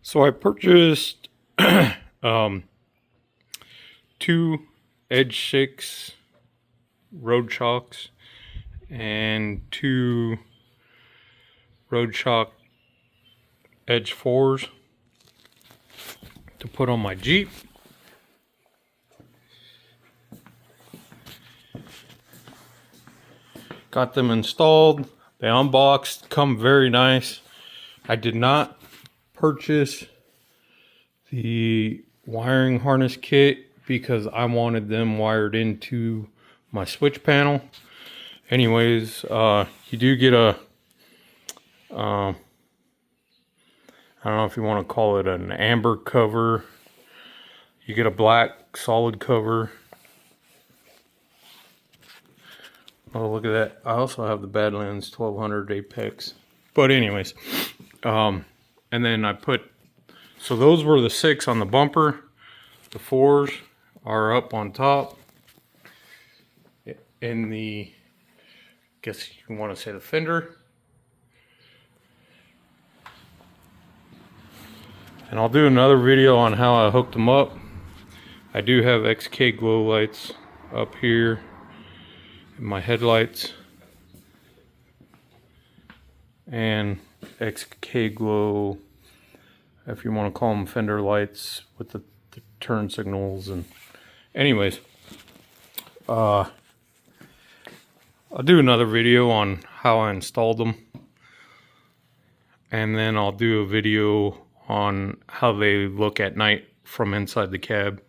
So I purchased um, two Edge 6 Road Shocks and two Road Shock Edge 4s to put on my Jeep. Got them installed. They unboxed, come very nice. I did not purchase the wiring harness kit because I wanted them wired into my switch panel. Anyways, you do get a, I don't know if you want to call it an amber cover. You get a black solid cover. Oh, look at that. I also have the Badlands 1200 Apex. But anyways, and then I put, so those were the 6 on the bumper. The 4s are up on top. In the, guess you want to say the fender. And I'll do another video on how I hooked them up. I do have XK glow lights up here. My headlights and XK glow, if you want to call them fender lights, with the turn signals. And anyways, I'll do another video on how I installed them, and then I'll do a video on how they look at night from inside the cab.